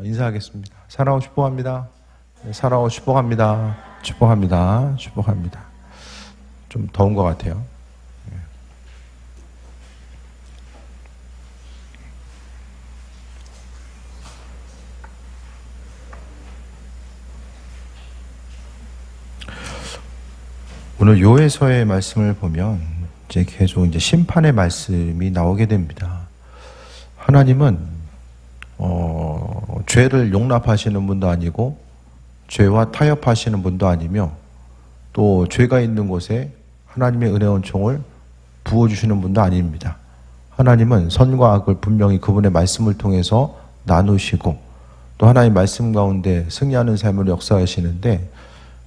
인사하겠습니다. 사랑하고 축복합니다. 사랑하고 축복합니다. 축복합니다. 축복합니다. 좀 더운 것 같아요. 오늘 요에서의 말씀을 보면 이제 계속 이제 심판의 말씀이 나오게 됩니다. 하나님은 죄를 용납하시는 분도 아니고 죄와 타협하시는 분도 아니며 또 죄가 있는 곳에 하나님의 은혜원 총을 부어주시는 분도 아닙니다. 하나님은 선과 악을 분명히 그분의 말씀을 통해서 나누시고 또 하나님의 말씀 가운데 승리하는 삶을 역사하시는데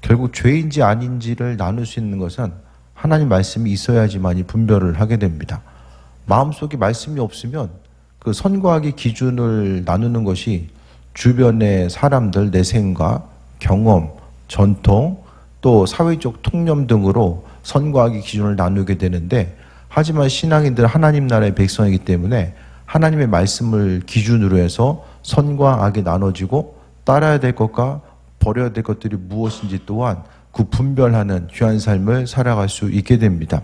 결국 죄인지 아닌지를 나눌 수 있는 것은 하나님 말씀이 있어야지만이 분별을 하게 됩니다. 마음속에 말씀이 없으면 그 선과 악의 기준을 나누는 것이 주변의 사람들, 내 생각, 경험, 전통, 또 사회적 통념 등으로 선과 악의 기준을 나누게 되는데 하지만 신앙인들은 하나님 나라의 백성이기 때문에 하나님의 말씀을 기준으로 해서 선과 악이 나눠지고 따라야 될 것과 버려야 될 것들이 무엇인지 또한 그 분별하는 귀한 삶을 살아갈 수 있게 됩니다.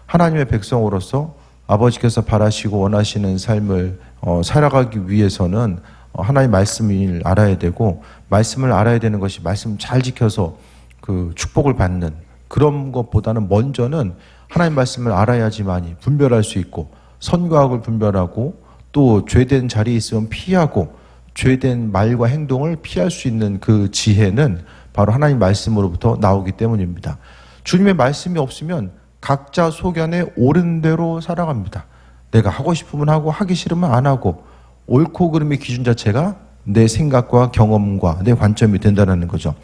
하나님의 백성으로서 아버지께서 바라시고 원하시는 삶을 살아가기 위해서는 하나님의 말씀을 알아야 되고 말씀을 알아야 되는 것이 말씀 잘 지켜서 그 축복을 받는 그런 것보다는 먼저는 하나님 말씀을 알아야지만이 분별할 수 있고 선과 악을 분별하고 또 죄된 자리에 있으면 피하고 죄된 말과 행동을 피할 수 있는 그 지혜는 바로 하나님 말씀으로부터 나오기 때문입니다. 주님의 말씀이 없으면 각자 소견에 옳은 대로 살아갑니다. 내가 하고 싶으면 하고 하기 싫으면 안 하고 옳고 그름의 기준 자체가 내 생각과 경험과 내 관점이 된다는 거죠.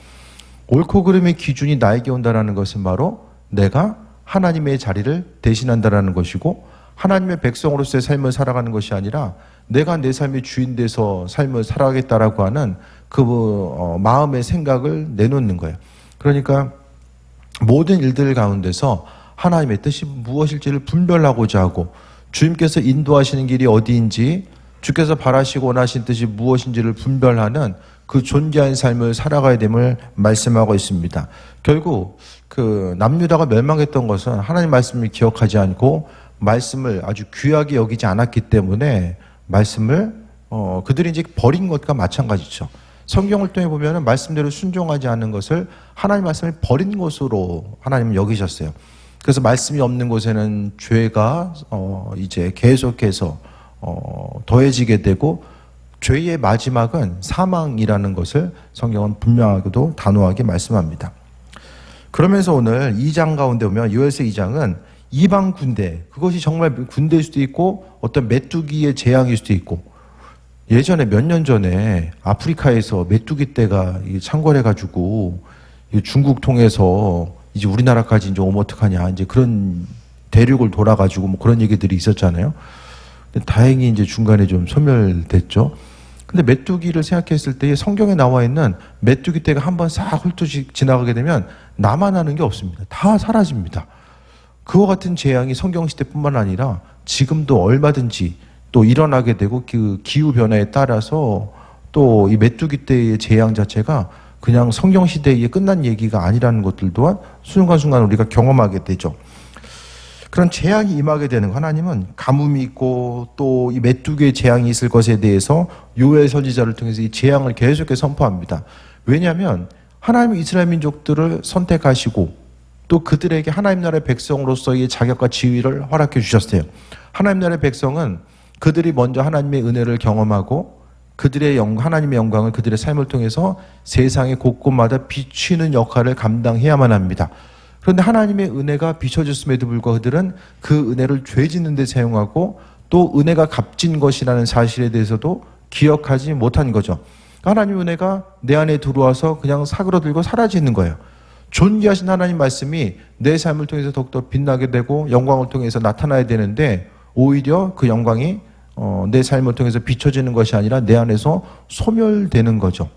옳고 그름의 기준이 나에게 온다는 것은 바로 내가 하나님의 자리를 대신한다는 것이고 하나님의 백성으로서의 삶을 살아가는 것이 아니라 내가 내 삶의 주인 돼서 삶을 살아가겠다라고 하는 그 마음의 생각을 내놓는 거예요. 그러니까 모든 일들 가운데서 하나님의 뜻이 무엇일지를 분별하고자 하고 주님께서 인도하시는 길이 어디인지 주께서 바라시고 원하신 뜻이 무엇인지를 분별하는 그 존귀한 삶을 살아가야 됨을 말씀하고 있습니다. 결국 그 남유다가 멸망했던 것은 하나님 말씀을 기억하지 않고 말씀을 아주 귀하게 여기지 않았기 때문에 말씀을 그들이 이제 버린 것과 마찬가지죠. 성경을 통해 보면은 말씀대로 순종하지 않는 것을 하나님 말씀을 버린 것으로 하나님은 여기셨어요. 그래서 말씀이 없는 곳에는 죄가 이제 계속해서 더해지게 되고 죄의 마지막은 사망이라는 것을 성경은 분명하고도 단호하게 말씀합니다. 그러면서 오늘 2장 가운데 보면 요엘서 2장은 이방 군대, 그것이 정말 군대일 수도 있고 어떤 메뚜기의 재앙일 수도 있고 예전에 몇 년 전에 아프리카에서 메뚜기 떼가 창궐해가지고 중국 통해서 이제 우리나라까지 이제 오면 어떡하냐 이제 그런 대륙을 돌아가지고 뭐 그런 얘기들이 있었잖아요. 근데 다행히 이제 중간에 좀 소멸됐죠. 근데 메뚜기를 생각했을 때 성경에 나와 있는 메뚜기 떼가 한번 싹 훑어 지나가게 되면 남아나는 게 없습니다. 다 사라집니다. 그와 같은 재앙이 성경시대뿐만 아니라 지금도 얼마든지 또 일어나게 되고 그 기후변화에 따라서 또 이 메뚜기 떼의 재앙 자체가 그냥 성경시대에 끝난 얘기가 아니라는 것들 또한 순간순간 우리가 경험하게 되죠. 그런 재앙이 임하게 되는 하나님은 가뭄이 있고 또 이 메뚜기의 재앙이 있을 것에 대해서 요엘 선지자를 통해서 이 재앙을 계속해서 선포합니다. 왜냐하면 하나님은 이스라엘 민족들을 선택하시고 또 그들에게 하나님 나라의 백성으로서의 자격과 지위를 허락해 주셨어요. 하나님 나라의 백성은 그들이 먼저 하나님의 은혜를 경험하고 그들의 하나님의 영광을 그들의 삶을 통해서 세상의 곳곳마다 비추는 역할을 감당해야만 합니다. 그런데 하나님의 은혜가 비춰졌음에도 불구하고 그들은 그 은혜를 죄 짓는 데 사용하고 또 은혜가 값진 것이라는 사실에 대해서도 기억하지 못한 거죠. 하나님의 은혜가 내 안에 들어와서 그냥 사그러들고 사라지는 거예요. 존귀하신 하나님 말씀이 내 삶을 통해서 더욱더 빛나게 되고 영광을 통해서 나타나야 되는데 오히려 그 영광이 내 삶을 통해서 비춰지는 것이 아니라 내 안에서 소멸되는 거죠.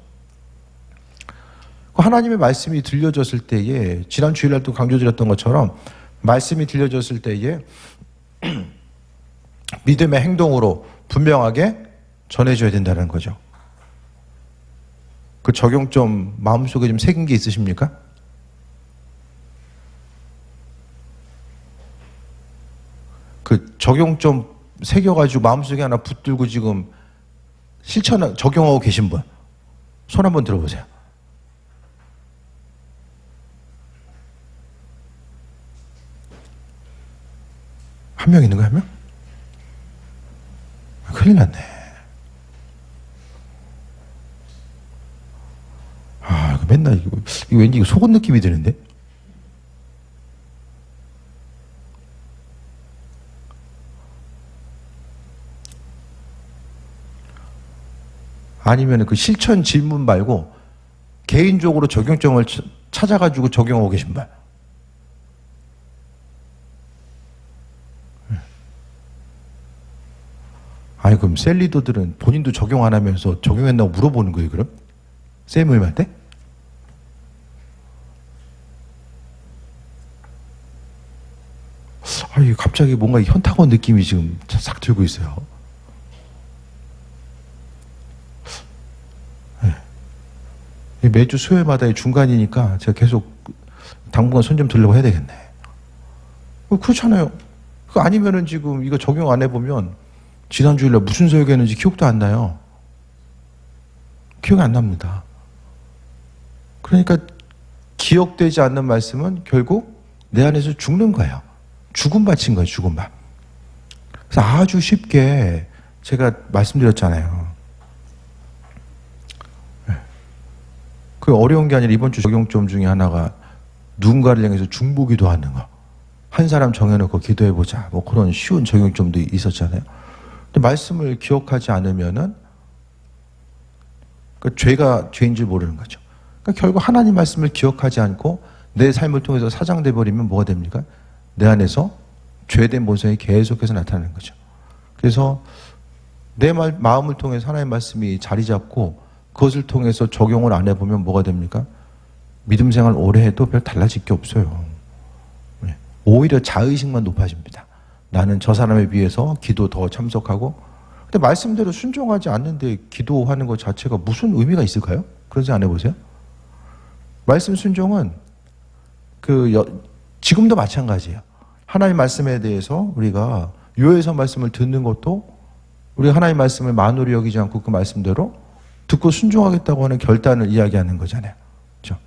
하나님의 말씀이 들려졌을 때에 지난 주일날도 강조드렸던 것처럼 말씀이 들려졌을 때에 믿음의 행동으로 분명하게 전해줘야 된다는 거죠. 그 적용점 마음속에 좀 새긴 게 있으십니까? 그 적용점 새겨가지고 마음속에 하나 붙들고 지금 적용하고 계신 분, 손 한번 들어보세요. 한 명 있는 거야, 한 명? 큰일 났네. 이거 맨날 이거 왠지 속은 느낌이 드는데? 아니면 그 실천 질문 말고 개인적으로 적용점을 찾아가지고 적용하고 계신 분. 아니 그럼 셀 리더들은 본인도 적용 안 하면서 적용했나고 물어보는 거예요, 그럼? 쌤님한테? 갑자기 뭔가 현타가 온 느낌이 지금 싹 들고 있어요. 네. 매주 수요일마다 중간이니까 제가 계속 당분간 손 좀 들려고 해야 되겠네. 그렇잖아요. 아니면은 지금 이거 적용 안 해보면 지난 주일날 무슨 설교했는지 기억도 안 나요. 기억이 안 납니다. 그러니까 기억되지 않는 말씀은 결국 내 안에서 죽는 거예요. 죽음 밭인 거예요, 죽음 밭. 그래서 아주 쉽게 제가 말씀드렸잖아요. 그 어려운 게 아니라 이번 주 적용점 중에 하나가 누군가를 향해서 중보기도 하는 거. 한 사람 정해놓고 기도해보자. 뭐 그런 쉬운 적용점도 있었잖아요. 근데 말씀을 기억하지 않으면은 그 죄가 죄인 줄 모르는 거죠. 그러니까 결국 하나님 말씀을 기억하지 않고 내 삶을 통해서 사장돼 버리면 뭐가 됩니까? 내 안에서 죄된 본성이 계속해서 나타나는 거죠. 그래서 내 마음을 통해서 하나님의 말씀이 자리 잡고 그것을 통해서 적용을 안 해보면 뭐가 됩니까? 믿음 생활 오래 해도 별 달라질 게 없어요. 오히려 자의식만 높아집니다. 나는 저 사람에 비해서 기도 더 참석하고. 근데 말씀대로 순종하지 않는데 기도하는 것 자체가 무슨 의미가 있을까요? 그러지 안 해보세요? 말씀 순종은 지금도 마찬가지예요. 하나님 말씀에 대해서 우리가 요에서 말씀을 듣는 것도 우리가 하나님 말씀을 만으로 여기지 않고 그 말씀대로 듣고 순종하겠다고 하는 결단을 이야기하는 거잖아요. 그렇죠?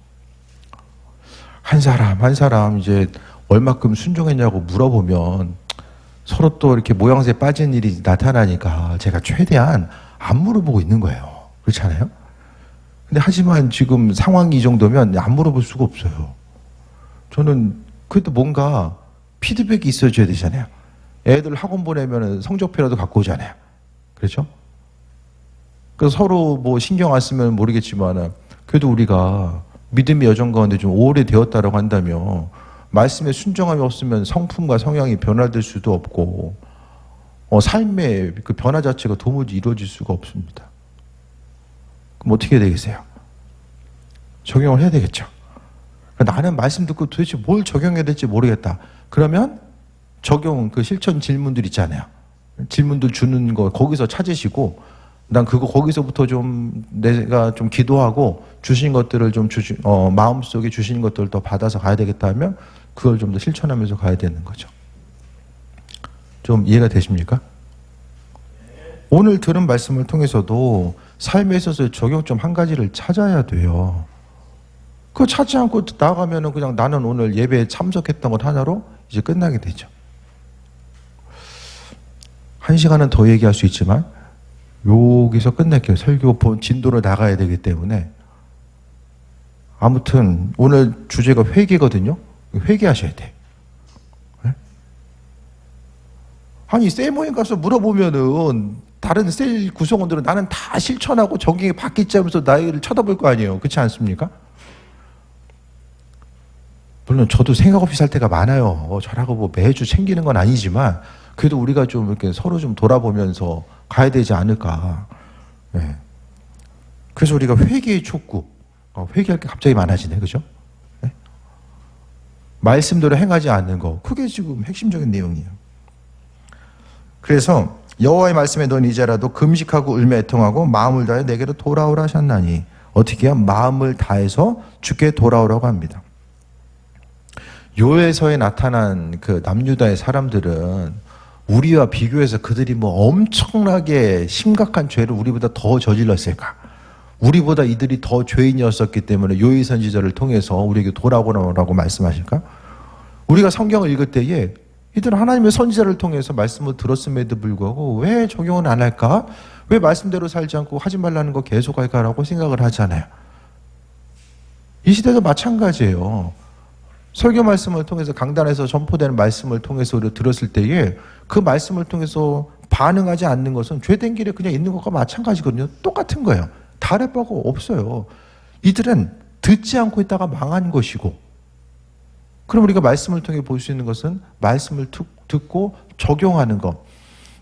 한 사람 이제 얼마큼 순종했냐고 물어보면 서로 또 이렇게 모양새에 빠진 일이 나타나니까 제가 최대한 안 물어보고 있는 거예요. 그렇지 않아요? 근데 하지만 지금 상황이 이 정도면 안 물어볼 수가 없어요. 저는 그래도 뭔가 피드백이 있어줘야 되잖아요. 애들 학원 보내면 성적표라도 갖고 오잖아요. 그렇죠? 그래서 서로 뭐 신경 안 쓰면 모르겠지만 그래도 우리가 믿음의 여정 가운데 좀 오래되었다라고 한다면 말씀에 순종함이 없으면 성품과 성향이 변화될 수도 없고 삶의 그 변화 자체가 도무지 이루어질 수가 없습니다. 그럼 어떻게 해야 되겠어요? 적용을 해야 되겠죠. 나는 말씀 듣고 도대체 뭘 적용해야 될지 모르겠다. 그러면 그 실천 질문들 있잖아요. 질문들 주는 거 거기서 찾으시고 난 거기서부터 좀 내가 좀 기도하고 주신 것들을 좀 마음속에 주신 것들을 더 받아서 가야 되겠다 하면 그걸 좀 더 실천하면서 가야 되는 거죠. 좀 이해가 되십니까? 오늘 들은 말씀을 통해서도 삶에 있어서 적용점 한 가지를 찾아야 돼요. 그거 찾지 않고 나가면은 그냥 나는 오늘 예배에 참석했던 것 하나로 이제 끝나게 되죠. 1시간은 더 얘기할 수 있지만 여기서 끝낼게요. 설교 진도로 나가야 되기 때문에. 아무튼 오늘 주제가 회개거든요. 회개하셔야 돼. 네? 아니 셀모임 가서 물어보면은 다른 셀 구성원들은 나는 다 실천하고 적용이 바뀌지 하면서 나를 쳐다볼 거 아니에요. 그렇지 않습니까? 물론 저도 생각 없이 살 때가 많아요. 저라고 뭐 매주 챙기는 건 아니지만 그래도 우리가 좀 이렇게 서로 좀 돌아보면서 가야 되지 않을까. 네. 그래서 우리가 회개의 촉구, 회개할 게 갑자기 많아지네, 그죠? 네? 말씀대로 행하지 않는 거, 그게 지금 핵심적인 내용이에요. 그래서 여호와의 말씀에 넌 이제라도 금식하고 울며 애통하고 마음을 다해 내게로 돌아오라 하셨나니 어떻게 해야 마음을 다해서 주께 돌아오라고 합니다. 요에서에 나타난 그 남유다의 사람들은 우리와 비교해서 그들이 뭐 엄청나게 심각한 죄를 우리보다 더 저질렀을까? 우리보다 이들이 더 죄인이었었기 때문에 요의 선지자를 통해서 우리에게 돌아오라고 말씀하실까? 우리가 성경을 읽을 때에 이들은 하나님의 선지자를 통해서 말씀을 들었음에도 불구하고 왜 적용은 안 할까? 왜 말씀대로 살지 않고 하지 말라는 거 계속 할까라고 생각을 하잖아요. 이 시대도 마찬가지예요. 설교 말씀을 통해서 강단에서 전포되는 말씀을 통해서 우리가 들었을 때에 그 말씀을 통해서 반응하지 않는 것은 죄된 길에 그냥 있는 것과 마찬가지거든요. 똑같은 거예요. 다를 바가 없어요. 이들은 듣지 않고 있다가 망한 것이고, 그럼 우리가 말씀을 통해 볼 수 있는 것은 말씀을 듣고 적용하는 것.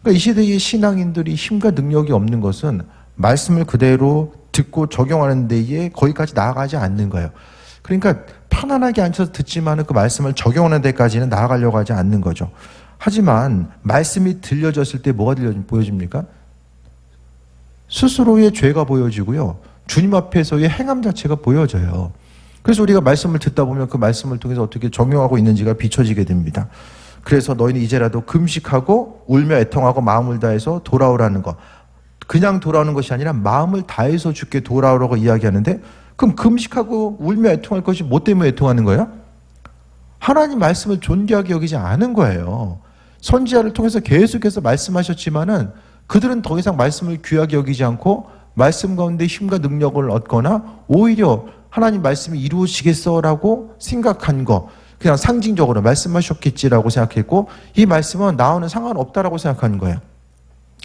그러니까 이 시대의 신앙인들이 힘과 능력이 없는 것은 말씀을 그대로 듣고 적용하는 데에 거기까지 나아가지 않는 거예요. 그러니까 편안하게 앉아서 듣지만 그 말씀을 적용하는 데까지는 나아가려고 하지 않는 거죠. 하지만 말씀이 들려졌을 때 뭐가 보여집니까? 스스로의 죄가 보여지고요. 주님 앞에서의 행함 자체가 보여져요. 그래서 우리가 말씀을 듣다 보면 그 말씀을 통해서 어떻게 적용하고 있는지가 비춰지게 됩니다. 그래서 너희는 이제라도 금식하고 울며 애통하고 마음을 다해서 돌아오라는 것. 그냥 돌아오는 것이 아니라 마음을 다해서 주께 돌아오라고 이야기하는데, 그럼 금식하고 울며 애통할 것이 뭐 때문에 애통하는 거예요? 하나님 말씀을 존귀하게 여기지 않은 거예요. 선지자를 통해서 계속해서 말씀하셨지만은 그들은 더 이상 말씀을 귀하게 여기지 않고 말씀 가운데 힘과 능력을 얻거나 오히려 하나님 말씀이 이루어지겠어라고 생각한 거, 그냥 상징적으로 말씀하셨겠지라고 생각했고, 이 말씀은 나와는 상관없다라고 생각하는 거예요.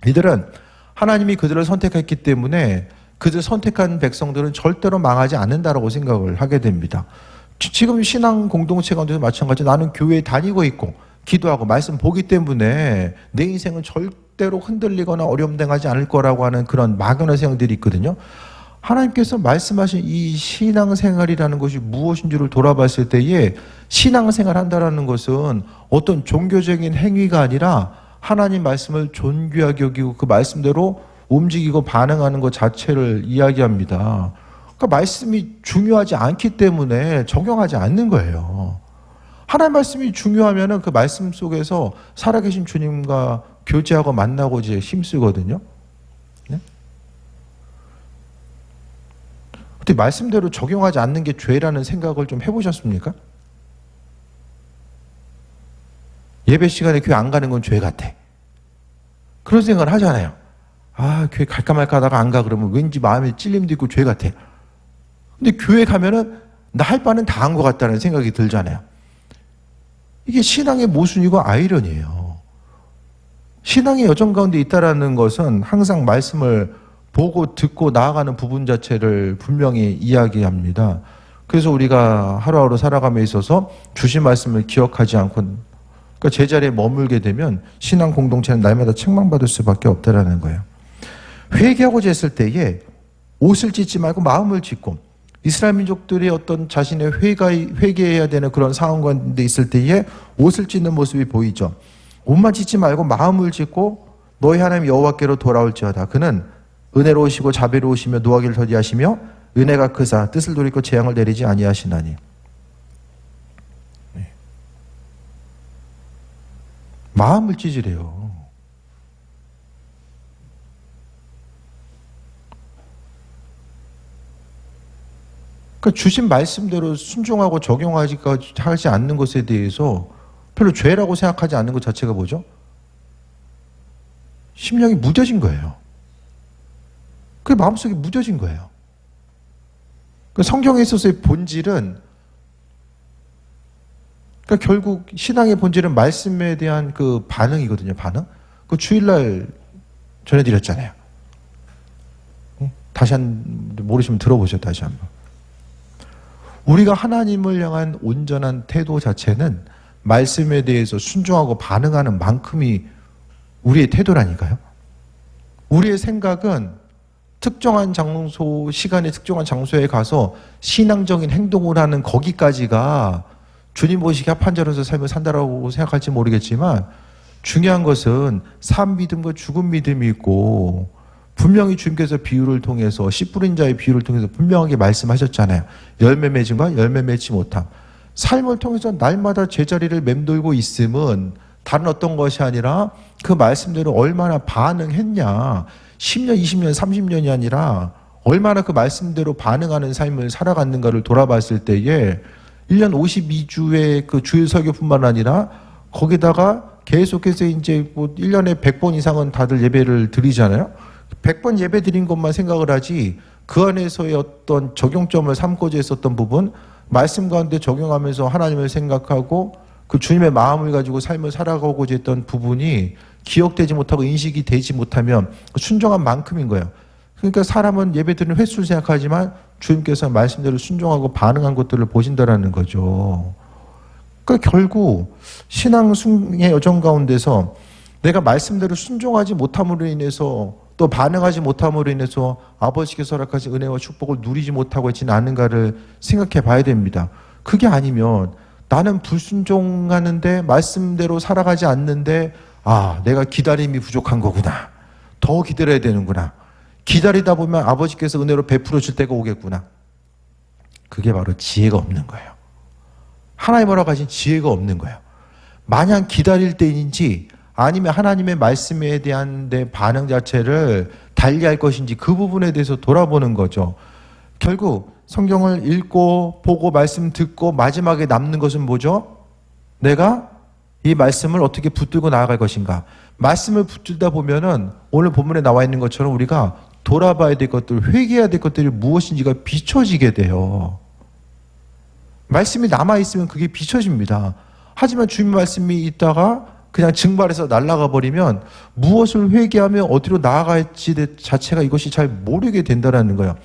이들은 하나님이 그들을 선택했기 때문에 그들 선택한 백성들은 절대로 망하지 않는다라고 생각을 하게 됩니다. 지금 신앙 공동체 가운데도 마찬가지로 나는 교회에 다니고 있고 기도하고 말씀 보기 때문에 내 인생은 절대로 흔들리거나 어려움당하지 않을 거라고 하는 그런 막연한 생각들이 있거든요. 하나님께서 말씀하신 이 신앙생활이라는 것이 무엇인지를 돌아봤을 때에 신앙생활 한다라는 것은 어떤 종교적인 행위가 아니라 하나님 말씀을 존귀하게 여기고 그 말씀대로 움직이고 반응하는 것 자체를 이야기합니다. 그러니까 말씀이 중요하지 않기 때문에 적용하지 않는 거예요. 하나님 말씀이 중요하면 그 말씀 속에서 살아계신 주님과 교제하고 만나고 이제 힘쓰거든요. 네? 근데 말씀대로 적용하지 않는 게 죄라는 생각을 좀 해보셨습니까? 예배 시간에 교회 안 가는 건 죄 같아. 그런 생각을 하잖아요. 아, 교회 갈까 말까 하다가 안 가 그러면 왠지 마음에 찔림도 있고 죄 같아. 근데 교회 가면은 나 할 바는 다 한 것 같다는 생각이 들잖아요. 이게 신앙의 모순이고 아이러니예요. 신앙의 여정 가운데 있다라는 것은 항상 말씀을 보고 듣고 나아가는 부분 자체를 분명히 이야기합니다. 그래서 우리가 하루하루 살아감에 있어서 주신 말씀을 기억하지 않고, 그러니까 제자리에 머물게 되면 신앙 공동체는 날마다 책망받을 수밖에 없다라는 거예요. 회개하고자 했을 때에 옷을 찢지 말고 마음을 찢고, 이스라엘 민족들이 어떤 자신의 회개해야 되는 그런 상황 가운데 있을 때에 옷을 찢는 모습이 보이죠. 옷만 찢지 말고 마음을 찢고 너희 하나님 여호와께로 돌아올지어다. 그는 은혜로우시고 자비로우시며 노하기를 더디하시며 은혜가 크사 뜻을 돌이켜 재앙을 내리지 아니하시나니. 네. 마음을 찢으래요. 그러니까 주신 말씀대로 순종하고 적용하지 않는 것에 대해서 별로 죄라고 생각하지 않는 것 자체가 뭐죠? 심령이 무뎌진 거예요. 그게 마음속에 무뎌진 거예요. 그러니까 성경에 있어서의 본질은, 그러니까 결국 신앙의 본질은 말씀에 대한 그 반응이거든요. 반응. 그 주일날 전해드렸잖아요. 다시 모르시면 들어보죠. 다시 한번. 우리가 하나님을 향한 온전한 태도 자체는 말씀에 대해서 순종하고 반응하는 만큼이 우리의 태도라니까요. 우리의 생각은 특정한 장소, 시간에 특정한 장소에 가서 신앙적인 행동을 하는 거기까지가 주님 보시기에 합한 자로서 삶을 산다라고 생각할지 모르겠지만, 중요한 것은 산 믿음과 죽은 믿음이 있고 분명히 주님께서 비유를 통해서 씨 뿌린 자의 비유를 통해서 분명하게 말씀하셨잖아요. 열매 맺음과 열매 맺지 못함. 삶을 통해서 날마다 제자리를 맴돌고 있음은 다른 어떤 것이 아니라 그 말씀대로 얼마나 반응했냐. 10년, 20년, 30년이 아니라 얼마나 그 말씀대로 반응하는 삶을 살아갔는가를 돌아봤을 때에 1년 52주의 그 주일 설교뿐만 아니라 거기다가 계속해서 이제 뭐 1년에 100번 이상은 다들 예배를 드리잖아요. 100번 예배 드린 것만 생각을 하지 그 안에서의 어떤 적용점을 삼고자 했었던 부분, 말씀 가운데 적용하면서 하나님을 생각하고 그 주님의 마음을 가지고 삶을 살아가고자 했던 부분이 기억되지 못하고 인식이 되지 못하면 순종한 만큼인 거예요. 그러니까 사람은 예배 드리는 횟수를 생각하지만 주님께서 말씀대로 순종하고 반응한 것들을 보신다라는 거죠. 그러니까 결국 신앙의 여정 가운데서 내가 말씀대로 순종하지 못함으로 인해서 또 반응하지 못함으로 인해서 아버지께서 허락하신 은혜와 축복을 누리지 못하고 있지는 않은가를 생각해 봐야 됩니다. 그게 아니면 나는 불순종하는데 말씀대로 살아가지 않는데 내가 기다림이 부족한 거구나. 더 기다려야 되는구나. 기다리다 보면 아버지께서 은혜로 베풀어 줄 때가 오겠구나. 그게 바로 지혜가 없는 거예요. 하나님 허락하신 지혜가 없는 거예요. 마냥 기다릴 때인지 아니면 하나님의 말씀에 대한 내 반응 자체를 달리할 것인지 그 부분에 대해서 돌아보는 거죠. 결국 성경을 읽고 보고 말씀 듣고 마지막에 남는 것은 뭐죠? 내가 이 말씀을 어떻게 붙들고 나아갈 것인가. 말씀을 붙들다 보면은 오늘 본문에 나와 있는 것처럼 우리가 돌아봐야 될 것들, 회개해야 될 것들이 무엇인지가 비춰지게 돼요. 말씀이 남아있으면 그게 비춰집니다. 하지만 주님 말씀이 있다가 그냥 증발해서 날아가 버리면 무엇을 회개하며 어디로 나아갈지 자체가 이것이 잘 모르게 된다는 거예요.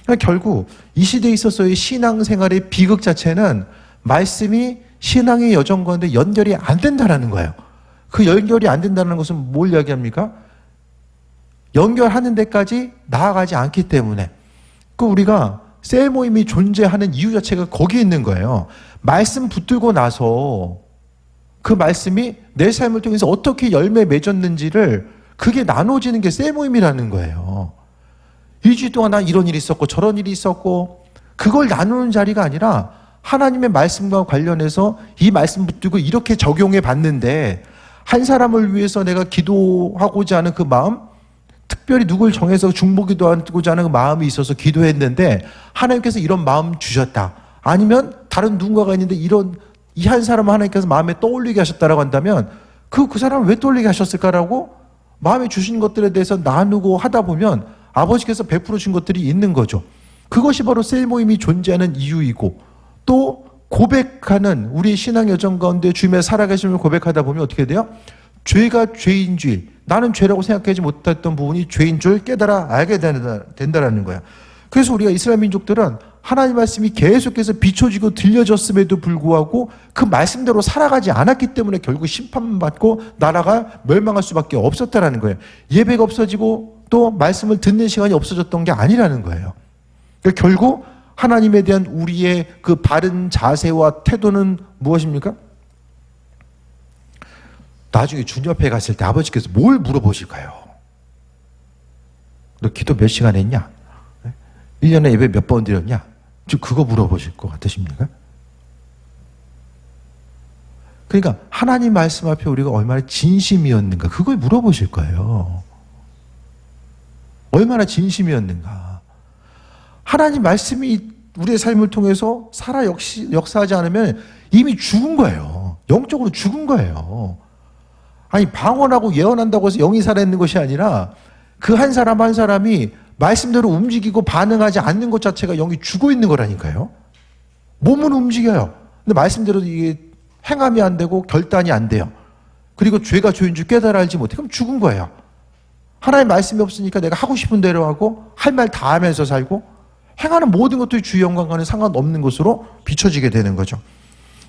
그러니까 결국 이 시대에 있어서의 신앙생활의 비극 자체는 말씀이 신앙의 여정 가운데 연결이 안 된다는 거예요. 그 연결이 안 된다는 것은 뭘 이야기합니까? 연결하는 데까지 나아가지 않기 때문에 그 우리가 셀 모임이 존재하는 이유 자체가 거기에 있는 거예요. 말씀 붙들고 나서 그 말씀이 내 삶을 통해서 어떻게 열매 맺었는지를 그게 나눠지는 게 셀 모임이라는 거예요. 일주일 동안 난 이런 일이 있었고 저런 일이 있었고 그걸 나누는 자리가 아니라 하나님의 말씀과 관련해서 이 말씀 붙들고 이렇게 적용해 봤는데 한 사람을 위해서 내가 기도하고자 하는 그 마음, 특별히 누굴 정해서 중보기도하고자 하는 그 마음이 있어서 기도했는데 하나님께서 이런 마음 주셨다. 아니면 다른 누군가가 있는데 이런 이 한 사람을 하나님께서 마음에 떠올리게 하셨다라고 한다면 그 사람을 왜 떠올리게 하셨을까라고 마음에 주신 것들에 대해서 나누고 하다 보면 아버지께서 베풀어 준 것들이 있는 거죠. 그것이 바로 셀 모임이 존재하는 이유이고 또 고백하는 우리 신앙 여정 가운데 주님의 살아계심을 고백하다 보면 어떻게 돼요? 죄가 죄인 줄, 나는 죄라고 생각하지 못했던 부분이 죄인 줄 깨달아 알게 된다는 거야. 그래서 우리가 이스라엘 민족들은 하나님 말씀이 계속해서 비춰지고 들려졌음에도 불구하고 그 말씀대로 살아가지 않았기 때문에 결국 심판받고 나라가 멸망할 수밖에 없었다는 거예요. 예배가 없어지고 또 말씀을 듣는 시간이 없어졌던 게 아니라는 거예요. 그러니까 결국 하나님에 대한 우리의 그 바른 자세와 태도는 무엇입니까? 나중에 주님 옆에 갔을 때 아버지께서 뭘 물어보실까요? 너 기도 몇 시간 했냐? 1년에 예배 몇 번 드렸냐? 좀 그거 물어보실 것 같으십니까? 그러니까 하나님 말씀 앞에 우리가 얼마나 진심이었는가 그걸 물어보실 거예요. 얼마나 진심이었는가. 하나님 말씀이 우리의 삶을 통해서 역사하지 않으면 이미 죽은 거예요. 영적으로 죽은 거예요. 아니 방언하고 예언한다고 해서 영이 살아있는 것이 아니라 그 한 사람 한 사람이 말씀대로 움직이고 반응하지 않는 것 자체가 영이 죽어 있는 거라니까요. 몸은 움직여요. 근데 말씀대로 이게 행함이 안 되고 결단이 안 돼요. 그리고 죄가 죄인 줄 깨달아 알지 못해. 그럼 죽은 거예요. 하나님 말씀이 없으니까 내가 하고 싶은 대로 하고 할 말 다 하면서 살고 행하는 모든 것들이 주의 영광과는 상관없는 것으로 비춰지게 되는 거죠.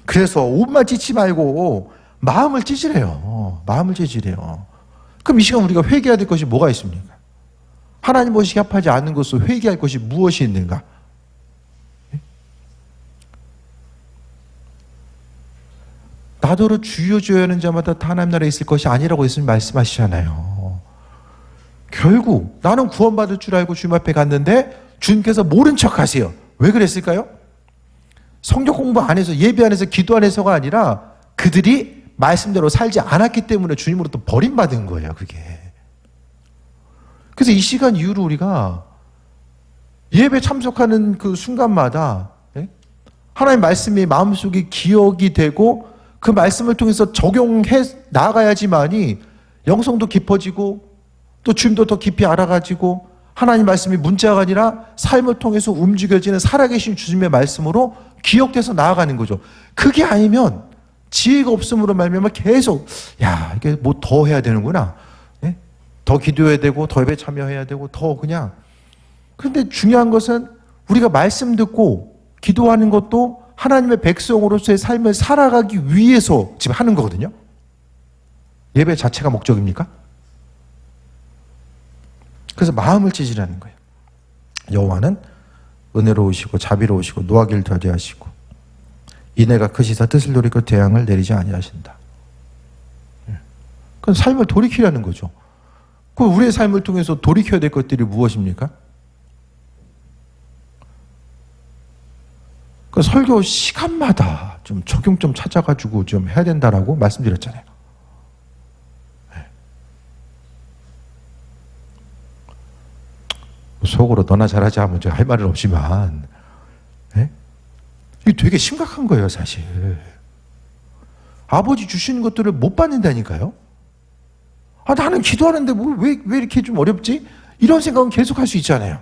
그래서 옷만 찢지 말고 마음을 찢으래요. 마음을 찢으래요. 그럼 이 시간 우리가 회개해야 될 것이 뭐가 있습니까? 하나님 보시기에 합하지 않는 것으로 회개할 것이 무엇이 있는가? 나더러 주여 주여 하는 자마다 다 하나님 나라에 있을 것이 아니라고 예수님 말씀하시잖아요. 결국 나는 구원받을 줄 알고 주님 앞에 갔는데 주님께서 모른 척 하세요. 왜 그랬을까요? 성경 공부 안 해서, 예배 안 해서, 기도 안 해서가 아니라 그들이 말씀대로 살지 않았기 때문에 주님으로부터 버림받은 거예요, 그게. 그래서 이 시간 이후로 우리가 예배 참석하는 그 순간마다 하나님 말씀이 마음속에 기억이 되고 그 말씀을 통해서 적용해 나가야지만이 영성도 깊어지고 또 주님도 더 깊이 알아가지고 하나님 말씀이 문자가 아니라 삶을 통해서 움직여지는 살아계신 주님의 말씀으로 기억돼서 나아가는 거죠. 그게 아니면 지혜가 없음으로 말미암아 계속 이게 뭐 더 해야 되는구나. 더 기도해야 되고 더 예배 참여해야 되고 더 그냥. 그런데 중요한 것은 우리가 말씀 듣고 기도하는 것도 하나님의 백성으로서의 삶을 살아가기 위해서 지금 하는 거거든요. 예배 자체가 목적입니까? 그래서 마음을 찢으라는 거예요. 여호와는 은혜로우시고 자비로우시고 노하기를 더디하시고 인애가 크시사 뜻을 돌이켜 재앙을 내리지 아니하신다. 그건 삶을 돌이키라는 거죠. 그럼 우리의 삶을 통해서 돌이켜야 될 것들이 무엇입니까? 그 설교 시간마다 좀 적용점 찾아가지고 좀 해야 된다라고 말씀드렸잖아요. 속으로 너나 잘하자 하면 할 말은 없지만 이게 되게 심각한 거예요, 사실. 아버지 주시는 것들을 못 받는다니까요. 나는 기도하는데 왜 이렇게 좀 어렵지? 이런 생각은 계속 할 수 있잖아요.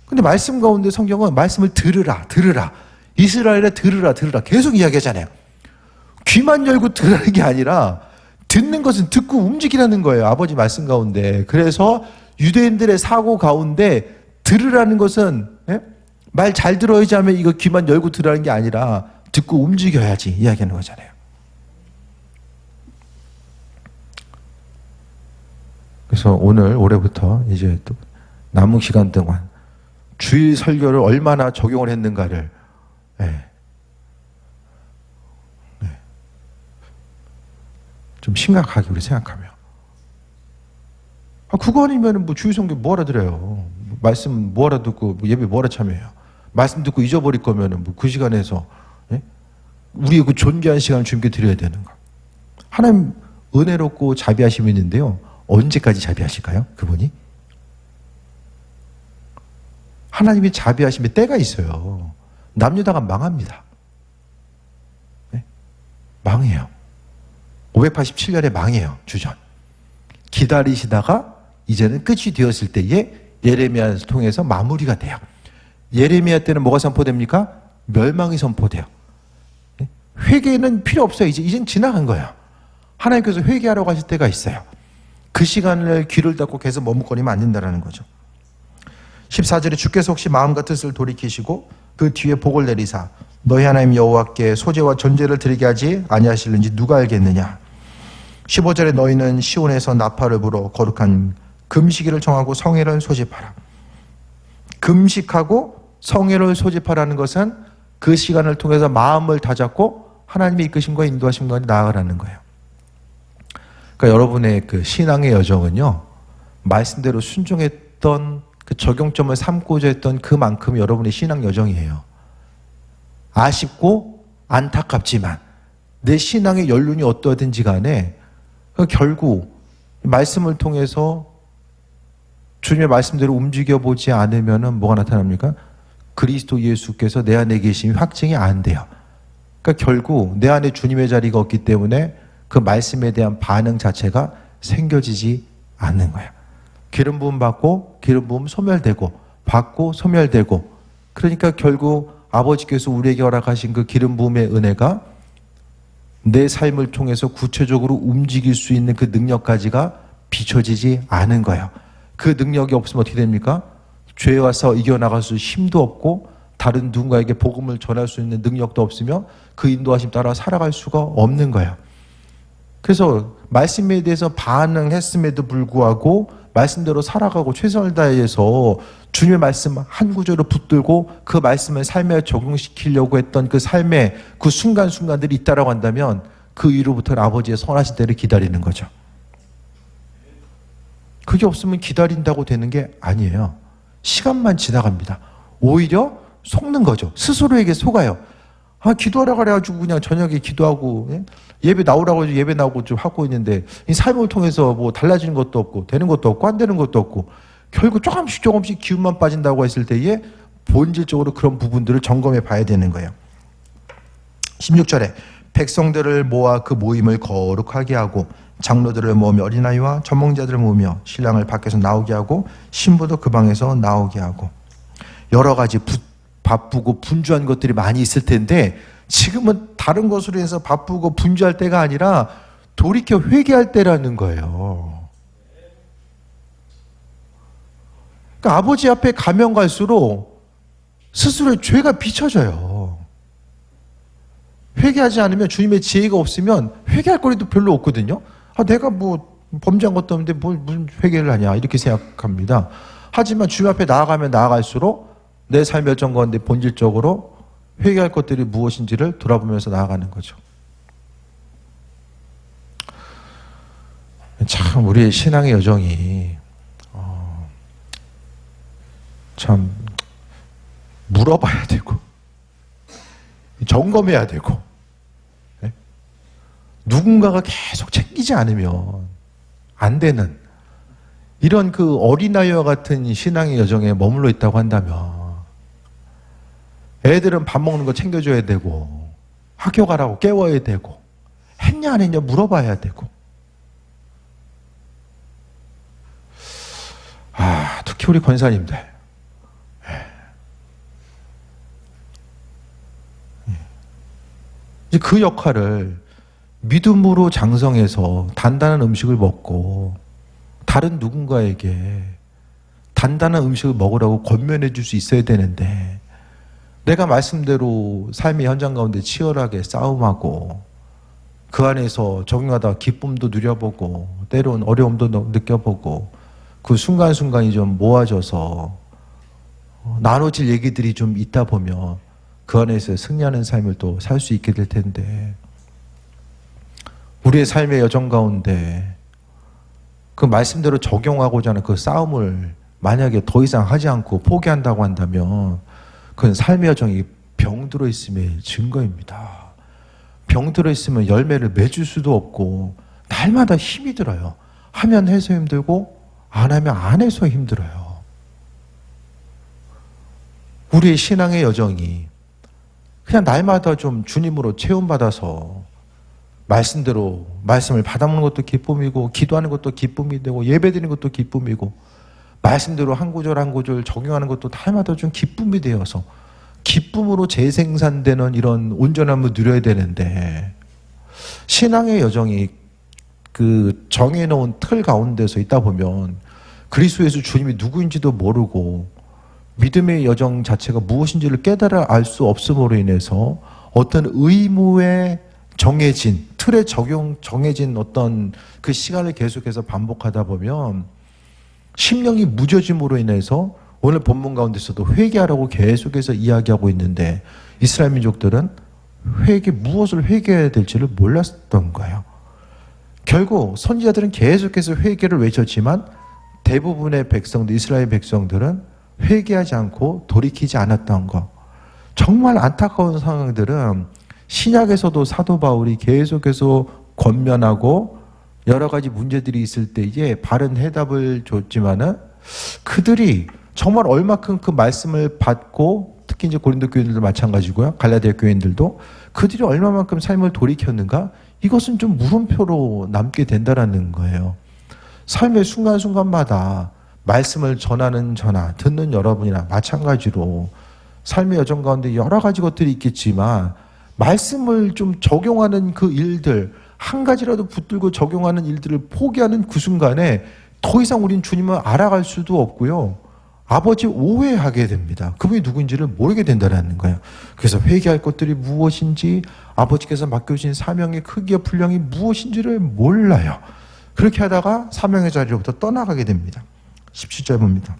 근데 말씀 가운데 성경은 말씀을 들으라. 이스라엘에 들으라. 계속 이야기하잖아요. 귀만 열고 들으라는 게 아니라 듣는 것은 듣고 움직이라는 거예요. 아버지 말씀 가운데. 그래서 유대인들의 사고 가운데 들으라는 것은 말 잘 들어야지 하면 이거 귀만 열고 들으라는 게 아니라 듣고 움직여야지 이야기하는 거잖아요. 그래서 올해부터 이제 또 남은 기간 동안 주일 설교를 얼마나 적용을 했는가를 좀 심각하게 우리 생각하며 그거 아니면 뭐 주일 성경 뭐하러 드려요? 말씀 뭐하러 듣고 예배 뭐하러 참여해요? 말씀 듣고 잊어버릴 거면 뭐 그 시간에서 우리의 그 존귀한 시간을 주님께 드려야 되는 거. 하나님 은혜롭고 자비하심이 있는데요. 언제까지 자비하실까요? 그분이? 하나님이 자비하심의 때가 있어요. 남유다가 망합니다. 망해요. 587년에 망해요. 주전. 기다리시다가 이제는 끝이 되었을 때에 예레미야를 통해서 마무리가 돼요. 예레미야 때는 뭐가 선포됩니까? 멸망이 선포돼요. 회개는 필요 없어요. 이젠 지나간 거예요. 하나님께서 회개하러 가실 때가 있어요. 그 시간을 귀를 닫고 계속 머뭇거리면 안 된다는 거죠. 14절에 주께서 혹시 마음과 뜻을 돌이키시고 그 뒤에 복을 내리사 너희 하나님 여호와께 소제와 전제를 드리게 하지 아니하실는지 누가 알겠느냐. 15절에 너희는 시온에서 나팔을 불어 거룩한 금식일을 정하고 성회를 소집하라. 금식하고 성회를 소집하라는 것은 그 시간을 통해서 마음을 다잡고 하나님의 이끄심과 인도하심과 나아가라는 거예요. 그러니까 여러분의 그 신앙의 여정은요, 말씀대로 순종했던 그 적용점을 삼고자 했던 그만큼 여러분의 신앙 여정이에요. 아쉽고 안타깝지만 내 신앙의 연륜이 어떠하든지 간에 결국 말씀을 통해서 주님의 말씀대로 움직여보지 않으면 뭐가 나타납니까? 그리스도 예수께서 내 안에 계심이 확증이 안 돼요. 그러니까 결국 내 안에 주님의 자리가 없기 때문에 그 말씀에 대한 반응 자체가 생겨지지 않는 거야. 기름 부음 받고 기름 부음 소멸되고 받고 소멸되고, 그러니까 결국 아버지께서 우리에게 허락하신 그 기름 부음의 은혜가 내 삶을 통해서 구체적으로 움직일 수 있는 그 능력까지가 비춰지지 않은 거예요. 그 능력이 없으면 어떻게 됩니까? 죄에 와서 이겨나갈 수 힘도 없고 다른 누군가에게 복음을 전할 수 있는 능력도 없으며 그 인도하심 따라 살아갈 수가 없는 거예요. 그래서 말씀에 대해서 반응했음에도 불구하고 말씀대로 살아가고 최선을 다해서 주님의 말씀 한 구절을 붙들고 그 말씀을 삶에 적용시키려고 했던 그 삶의 그 순간순간들이 있다라고 한다면 그 이후로부터는 아버지의 선하신 때를 기다리는 거죠. 그게 없으면 기다린다고 되는 게 아니에요. 시간만 지나갑니다. 오히려 속는 거죠. 스스로에게 속아요. 기도하라 그래가지고 그냥 저녁에 기도하고, 예배 나오라고 해서 예배 나오고 좀 하고 있는데, 이 삶을 통해서 뭐 달라지는 것도 없고, 되는 것도 없고, 안 되는 것도 없고, 결국 조금씩 기운만 빠진다고 했을 때에 본질적으로 그런 부분들을 점검해 봐야 되는 거예요. 16절에 백성들을 모아 그 모임을 거룩하게 하고 장로들을 모으며 어린아이와 전몽자들을 모으며 신랑을 밖에서 나오게 하고 신부도 그 방에서 나오게 하고, 여러 가지 바쁘고 분주한 것들이 많이 있을 텐데 지금은 다른 것으로 해서 바쁘고 분주할 때가 아니라 돌이켜 회개할 때라는 거예요. 그러니까 아버지 앞에 가면 갈수록 스스로의 죄가 비춰져요. 회개하지 않으면, 주님의 지혜가 없으면 회개할 거리도 별로 없거든요. 내가 뭐 범죄한 것도 없는데 무슨 회개를 하냐 이렇게 생각합니다. 하지만 주님 앞에 나아가면 나아갈수록 내 삶의 여정 가운데 본질적으로 회개할 것들이 무엇인지를 돌아보면서 나아가는 거죠. 참 우리의 신앙의 여정이 참 물어봐야 되고 점검해야 되고, 누군가가 계속 챙기지 않으면 안 되는 이런 그 어린아이와 같은 신앙의 여정에 머물러 있다고 한다면, 애들은 밥 먹는 거 챙겨줘야 되고 학교 가라고 깨워야 되고 했냐 안 했냐 물어봐야 되고, 특히 우리 권사님들 이제 그 역할을 믿음으로 장성해서 단단한 음식을 먹고 다른 누군가에게 단단한 음식을 먹으라고 권면해 줄 수 있어야 되는데, 내가 말씀대로 삶의 현장 가운데 치열하게 싸움하고 그 안에서 적용하다 기쁨도 누려보고 때론 어려움도 느껴보고 그 순간순간이 좀 모아져서 나눠질 얘기들이 좀 있다 보면 그 안에서 승리하는 삶을 또 살 수 있게 될 텐데, 우리의 삶의 여정 가운데 그 말씀대로 적용하고자 하는 그 싸움을 만약에 더 이상 하지 않고 포기한다고 한다면 그건 삶의 여정이 병들어 있음의 증거입니다. 병들어 있으면 열매를 맺을 수도 없고 날마다 힘이 들어요. 하면 해서 힘들고 안 하면 안 해서 힘들어요. 우리의 신앙의 여정이 그냥 날마다 좀 주님으로 체험받아서 말씀대로 말씀을 받아먹는 것도 기쁨이고, 기도하는 것도 기쁨이 되고, 예배드리는 것도 기쁨이고, 말씀대로 한 구절 한 구절 적용하는 것도 날마다 좀 기쁨이 되어서 기쁨으로 재생산되는 이런 온전함을 누려야 되는데, 신앙의 여정이 그 정해놓은 틀 가운데서 있다 보면 그리스도에서 주님이 누구인지도 모르고 믿음의 여정 자체가 무엇인지를 깨달아 알 수 없음으로 인해서 어떤 의무에 정해진 틀에 정해진 어떤 그 시간을 계속해서 반복하다 보면 심령이 무뎌짐으로 인해서 오늘 본문 가운데서도 회개하라고 계속해서 이야기하고 있는데, 이스라엘 민족들은 무엇을 회개해야 될지를 몰랐던 거예요. 결국 선지자들은 계속해서 회개를 외쳤지만 대부분의 백성들, 이스라엘 백성들은 회개하지 않고 돌이키지 않았던 것. 정말 안타까운 상황들은 신약에서도 사도 바울이 계속해서 권면하고 여러 가지 문제들이 있을 때에 바른 해답을 줬지만은 그들이 정말 얼마큼 그 말씀을 받고, 특히 이제 고린도 교인들도 마찬가지고요, 갈라디아 교인들도 그들이 얼마만큼 삶을 돌이켰는가, 이것은 좀 물음표로 남게 된다라는 거예요. 삶의 순간순간마다 말씀을 전하는 저나 듣는 여러분이나 마찬가지로 삶의 여정 가운데 여러 가지 것들이 있겠지만 말씀을 좀 적용하는 그 일들, 한 가지라도 붙들고 적용하는 일들을 포기하는 그 순간에 더 이상 우린 주님을 알아갈 수도 없고요, 아버지 오해하게 됩니다. 그분이 누구인지를 모르게 된다는 거예요. 그래서 회개할 것들이 무엇인지, 아버지께서 맡겨주신 사명의 크기와 분량이 무엇인지를 몰라요. 그렇게 하다가 사명의 자리로부터 떠나가게 됩니다. 17절 봅니다.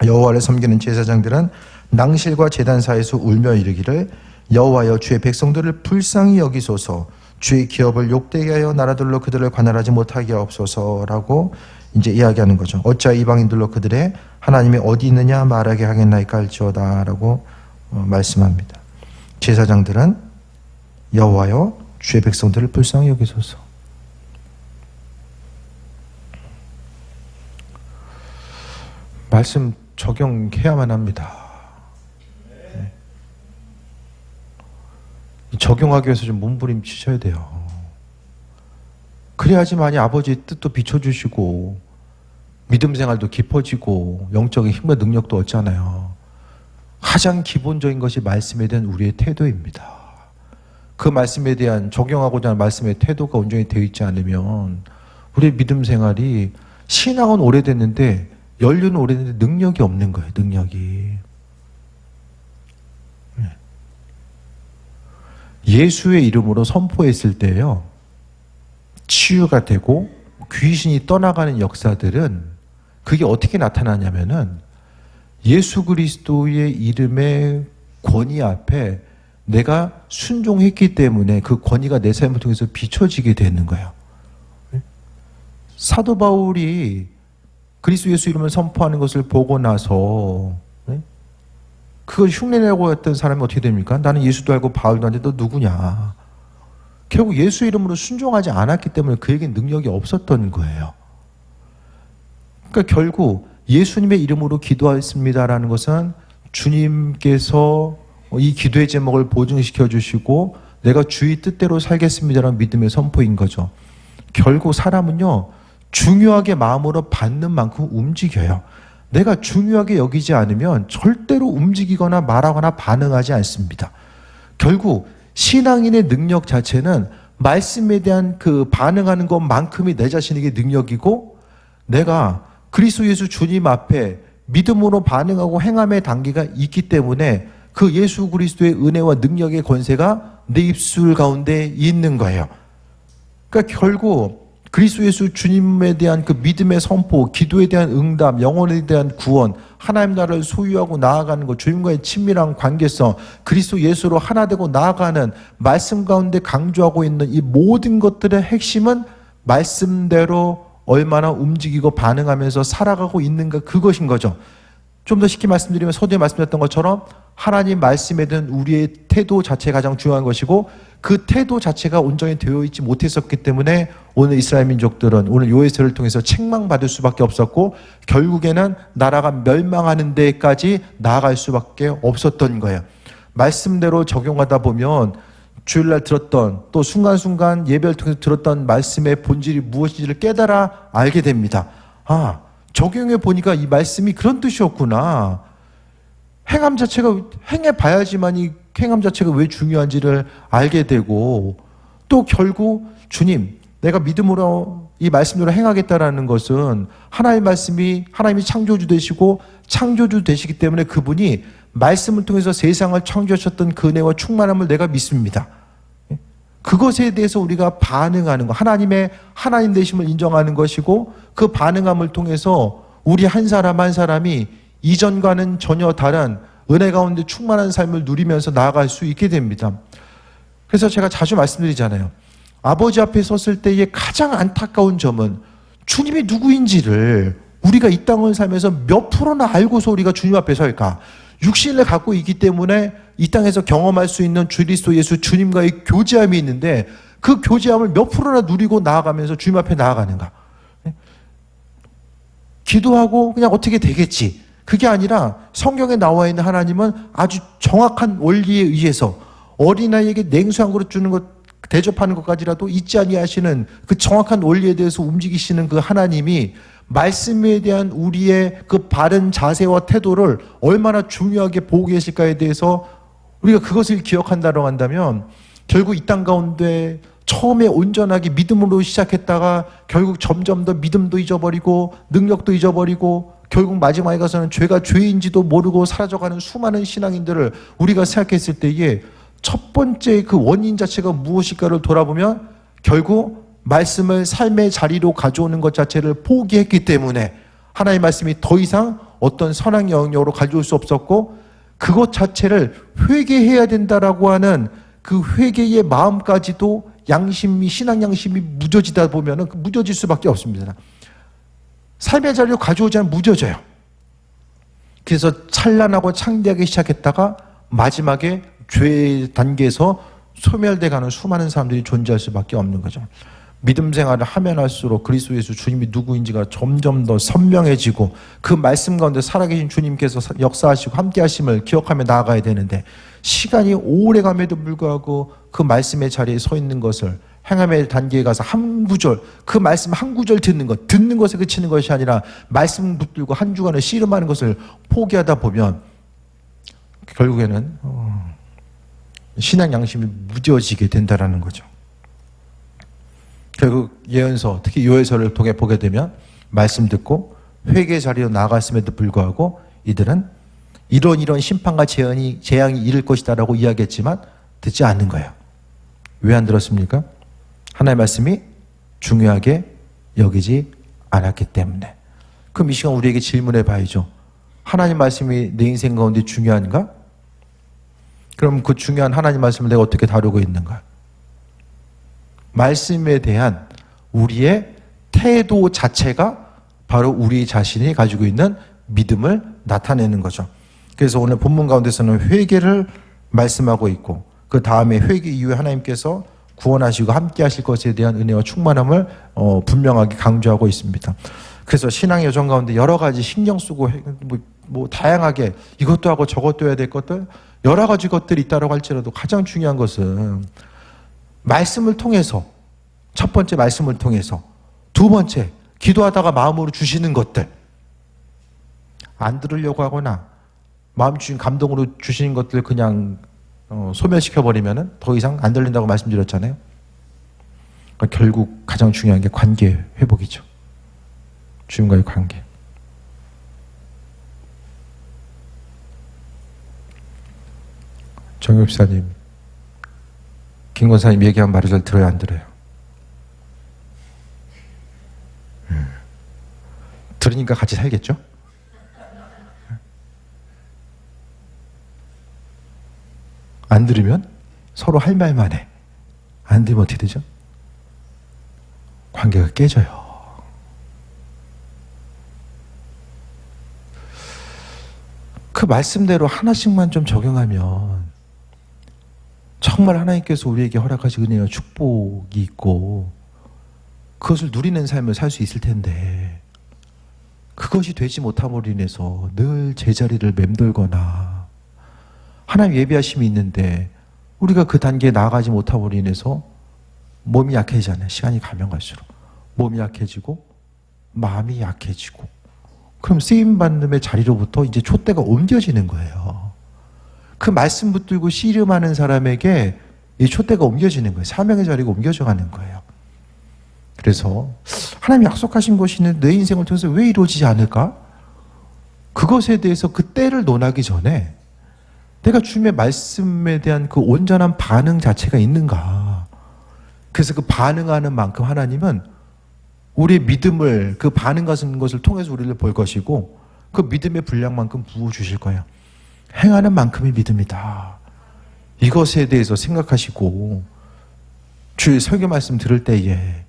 여호와를 섬기는 제사장들은 낭실과 제단사에서 울며 이르기를, 여호와여 주의 백성들을 불쌍히 여기소서, 주의 기업을 욕되게 하여 나라들로 그들을 관할하지 못하게 하옵소서라고 이제 이야기하는 거죠. 어찌하여 이방인들로 그들의 하나님이 어디 있느냐 말하게 하겠나이까 할지어다 라고 말씀합니다. 제사장들은 여호와여 주의 백성들을 불쌍히 여기소서. 말씀 적용해야만 합니다. 적용하기 위해서 좀 몸부림치셔야 돼요. 그래야지만이 아버지의 뜻도 비춰주시고 믿음 생활도 깊어지고 영적인 힘과 능력도 얻잖아요. 가장 기본적인 것이 말씀에 대한 우리의 태도입니다. 그 말씀에 대한 적용하고자 하는 말씀의 태도가 온전히 되어 있지 않으면 우리의 믿음 생활이 신앙은 오래됐는데 연륜은 오래됐는데 능력이 없는 거예요. 능력이. 예수의 이름으로 선포했을 때요, 치유가 되고 귀신이 떠나가는 역사들은 그게 어떻게 나타나냐면은 예수 그리스도의 이름의 권위 앞에 내가 순종했기 때문에 그 권위가 내 삶을 통해서 비춰지게 되는 거예요. 사도 바울이 그리스도 예수 이름을 선포하는 것을 보고 나서 그걸 흉내내고 했던 사람이 어떻게 됩니까? 나는 예수도 알고 바울도 아는데 너 누구냐? 결국 예수 이름으로 순종하지 않았기 때문에 그에게 능력이 없었던 거예요. 그러니까 결국 예수님의 이름으로 기도하였습니다라는 것은 주님께서 이 기도의 제목을 보증시켜 주시고 내가 주의 뜻대로 살겠습니다라는 믿음의 선포인 거죠. 결국 사람은요, 중요하게 마음으로 받는 만큼 움직여요. 내가 중요하게 여기지 않으면 절대로 움직이거나 말하거나 반응하지 않습니다. 결국 신앙인의 능력 자체는 말씀에 대한 그 반응하는 것만큼이 내 자신에게 능력이고, 내가 그리스도 예수 주님 앞에 믿음으로 반응하고 행함의 단계가 있기 때문에 그 예수 그리스도의 은혜와 능력의 권세가 내 입술 가운데 있는 거예요. 그러니까 결국 그리스도 예수 주님에 대한 그 믿음의 선포, 기도에 대한 응답, 영혼에 대한 구원, 하나님 나라를 소유하고 나아가는 것, 주님과의 친밀한 관계성, 그리스도 예수로 하나 되고 나아가는 말씀 가운데 강조하고 있는 이 모든 것들의 핵심은 말씀대로 얼마나 움직이고 반응하면서 살아가고 있는가, 그것인 거죠. 좀 더 쉽게 말씀드리면 서두에 말씀드렸던 것처럼 하나님 말씀에 대한 우리의 태도 자체가 가장 중요한 것이고, 그 태도 자체가 온전히 되어 있지 못했었기 때문에 오늘 이스라엘 민족들은 오늘 요에스를 통해서 책망받을 수밖에 없었고 결국에는 나라가 멸망하는 데까지 나아갈 수밖에 없었던 거예요. 말씀대로 적용하다 보면 주일날 들었던, 또 순간순간 예배를 통해서 들었던 말씀의 본질이 무엇인지를 깨달아 알게 됩니다. 아, 적용해 보니까 이 말씀이 그런 뜻이었구나. 행함 자체가, 행해봐야지만 이 행함 자체가 왜 중요한지를 알게 되고, 또 결국 주님, 내가 믿음으로 이 말씀대로 행하겠다라는 것은 하나님의 말씀이, 하나님이 창조주 되시고 창조주 되시기 때문에 그분이 말씀을 통해서 세상을 창조하셨던 그 은혜와 충만함을 내가 믿습니다. 그것에 대해서 우리가 반응하는 것, 하나님의 하나님 되심을 인정하는 것이고, 그 반응함을 통해서 우리 한 사람 한 사람이 이전과는 전혀 다른 은혜 가운데 충만한 삶을 누리면서 나아갈 수 있게 됩니다. 그래서 제가 자주 말씀드리잖아요. 아버지 앞에 섰을 때의 가장 안타까운 점은 주님이 누구인지를 우리가 이 땅을 살면서 몇 프로나 알고서 우리가 주님 앞에 설까? 육신을 갖고 있기 때문에 이 땅에서 경험할 수 있는 그리스도 예수 주님과의 교제함이 있는데 그 교제함을 몇 프로나 누리고 나아가면서 주님 앞에 나아가는가? 기도하고 그냥 어떻게 되겠지. 그게 아니라 성경에 나와 있는 하나님은 아주 정확한 원리에 의해서 어린아이에게 냉수 한 그릇 주는 것, 대접하는 것까지라도 잊지 아니하시는 그 정확한 원리에 대해서 움직이시는 그 하나님이 말씀에 대한 우리의 그 바른 자세와 태도를 얼마나 중요하게 보고 계실까에 대해서 우리가 그것을 기억한다고 한다면 결국 이 땅 가운데 처음에 온전하게 믿음으로 시작했다가 결국 점점 더 믿음도 잊어버리고 능력도 잊어버리고 결국 마지막에 가서는 죄가 죄인지도 모르고 사라져가는 수많은 신앙인들을 우리가 생각했을 때에 첫 번째 그 원인 자체가 무엇일까를 돌아보면 결국 말씀을 삶의 자리로 가져오는 것 자체를 포기했기 때문에 하나님의 말씀이 더 이상 어떤 선한 영역으로 가져올 수 없었고 그것 자체를 회개해야 된다라고 하는 그 회개의 마음까지도 양심이, 신앙 양심이 무뎌지다 보면은 무뎌질 수밖에 없습니다. 삶의 자리로 가져오지 않으면 무뎌져요. 그래서 찬란하고 창대하게 시작했다가 마지막에 죄의 단계에서 소멸돼 가는 수많은 사람들이 존재할 수밖에 없는 거죠. 믿음 생활을 하면 할수록 그리스도 예수 주님이 누구인지가 점점 더 선명해지고 그 말씀 가운데 살아계신 주님께서 역사하시고 함께 하심을 기억하며 나아가야 되는데, 시간이 오래 감에도 불구하고 그 말씀의 자리에 서 있는 것을, 행함의 단계에 가서 한 구절, 그 말씀 한 구절 듣는 것에 그치는 것이 아니라 말씀 붙들고 한 주간을 씨름하는 것을 포기하다 보면 결국에는 신앙 양심이 무뎌지게 된다라는 거죠. 결국 예언서, 특히 요엘서를 통해 보게 되면 말씀 듣고 회개 자리로 나아갔음에도 불구하고 이들은 이런 심판과 재앙이 이를 것이다라고 이야기했지만 듣지 않는 거예요. 왜 안 들었습니까? 하나님의 말씀이 중요하게 여기지 않았기 때문에. 그럼 이 시간 우리에게 질문해 봐야죠. 하나님 말씀이 내 인생 가운데 중요한가? 그럼 그 중요한 하나님 말씀을 내가 어떻게 다루고 있는가? 말씀에 대한 우리의 태도 자체가 바로 우리 자신이 가지고 있는 믿음을 나타내는 거죠. 그래서 오늘 본문 가운데서는 회개를 말씀하고 있고, 그 다음에 회개 이후에 하나님께서 구원하시고 함께 하실 것에 대한 은혜와 충만함을 분명하게 강조하고 있습니다. 그래서 신앙의 여정 가운데 여러 가지 신경 쓰고 뭐 다양하게 이것도 하고 저것도 해야 될 것들, 여러 가지 것들이 있다고 할지라도 가장 중요한 것은 말씀을 통해서, 첫 번째 말씀을 통해서, 두 번째 기도하다가 마음으로 주시는 것들, 안 들으려고 하거나 마음 주신 감동으로 주시는 것들 그냥 소멸시켜버리면 더 이상 안 들린다고 말씀드렸잖아요. 그러니까 결국 가장 중요한 게 관계 회복이죠. 주님과의 관계. 정 목사님, 김 권사님 얘기한 말을 잘 들어요, 안 들어요? 들으니까 같이 살겠죠? 안 들으면 서로 할 말만 해. 안 들으면 어떻게 되죠? 관계가 깨져요. 그 말씀대로 하나씩만 좀 적용하면 정말 하나님께서 우리에게 허락하신 은혜와 축복이 있고 그것을 누리는 삶을 살 수 있을 텐데, 그것이 되지 못함으로 인해서 늘 제자리를 맴돌거나 하나님 예비하심이 있는데 우리가 그 단계에 나아가지 못함으로 인해서 몸이 약해지잖아요. 시간이 가면 갈수록 몸이 약해지고 마음이 약해지고, 그럼 쓰임받음의 자리로부터 이제 촛대가 옮겨지는 거예요. 그 말씀 붙들고 씨름하는 사람에게 이 촛대가 옮겨지는 거예요. 사명의 자리가 옮겨져 가는 거예요. 그래서 하나님이 약속하신 것이 있는데 내 인생을 통해서 왜 이루어지지 않을까? 그것에 대해서 그 때를 논하기 전에 내가 주님의 말씀에 대한 그 온전한 반응 자체가 있는가? 그래서 그 반응하는 만큼 하나님은 우리의 믿음을, 그 반응 같은 것을 통해서 우리를 볼 것이고 그 믿음의 분량만큼 부어주실 거예요. 행하는 만큼의 믿음이다. 이것에 대해서 생각하시고 주의 설교 말씀 들을 때에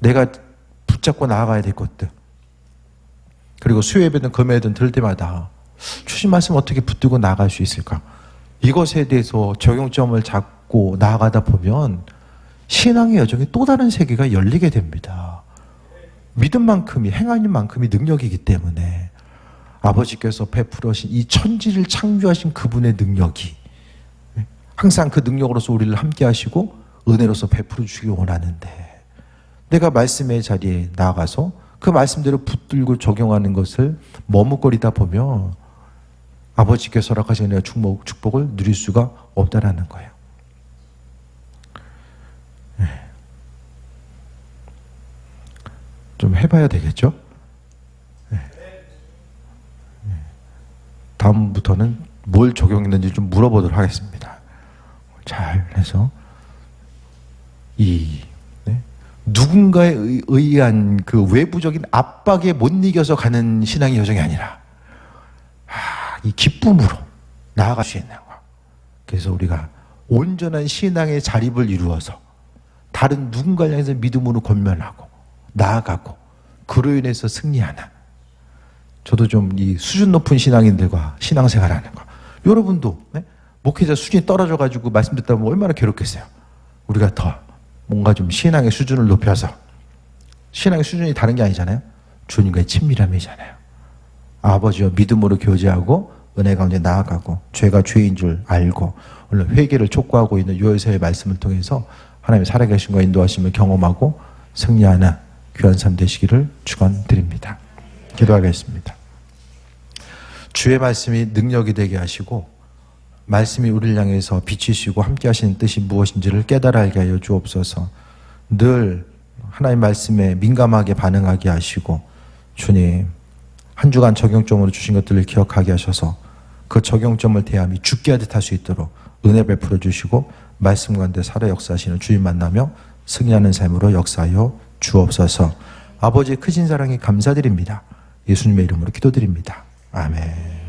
내가 붙잡고 나아가야 될 것들, 그리고 수요예배든 금요일든 들을 때마다 주신 말씀 어떻게 붙들고 나아갈 수 있을까? 이것에 대해서 적용점을 잡고 나아가다 보면 신앙의 여정이 또 다른 세계가 열리게 됩니다. 믿음만큼이, 행하는 만큼이 능력이기 때문에 아버지께서 베풀으신 이 천지를 창조하신 그분의 능력이 항상 그 능력으로서 우리를 함께 하시고 은혜로서 베풀어 주시기 원하는데, 내가 말씀의 자리에 나아가서 그 말씀대로 붙들고 적용하는 것을 머뭇거리다 보면 아버지께서 허락하신 은혜와 축복을 누릴 수가 없다라는 거예요. 좀 해봐야 되겠죠? 다음부터는 뭘 적용했는지 좀 물어보도록 하겠습니다. 잘 해서 누군가에 의한 그 외부적인 압박에 못 이겨서 가는 신앙의 여정이 아니라 이 기쁨으로 나아갈 수 있는 거. 그래서 우리가 온전한 신앙의 자립을 이루어서 다른 누군가를 향해서 믿음으로 권면하고 나아가고 그로 인해서 승리하는, 저도 좀 이 수준 높은 신앙인들과 신앙생활하는 거, 여러분도 목회자 수준이 떨어져가지고 말씀 듣다 보면 얼마나 괴롭겠어요. 우리가 더 뭔가 좀 신앙의 수준을 높여서, 신앙의 수준이 다른 게 아니잖아요. 주님과의 친밀함이잖아요. 아버지와 믿음으로 교제하고 은혜 가운데 나아가고 죄가 죄인 줄 알고 오늘 회개를 촉구하고 있는 요에서의 말씀을 통해서 하나님의 살아계신과 인도하심을 경험하고 승리하는 귀한 삶 되시기를 축원드립니다. 기도하겠습니다. 주의 말씀이 능력이 되게 하시고 말씀이 우리를 향해서 비치시고 함께 하시는 뜻이 무엇인지를 깨달아 알게 하여 주옵소서. 늘 하나님 말씀에 민감하게 반응하게 하시고 주님 한 주간 적용점으로 주신 것들을 기억하게 하셔서 그 적용점을 대함이 죽게 하듯 할 수 있도록 은혜 베풀어 주시고 말씀 가운데 살아 역사하시는 주님 만나며 승리하는 삶으로 역사하여 주옵소서. 아버지의 크신 사랑에 감사드립니다. 예수님의 이름으로 기도드립니다. 아멘.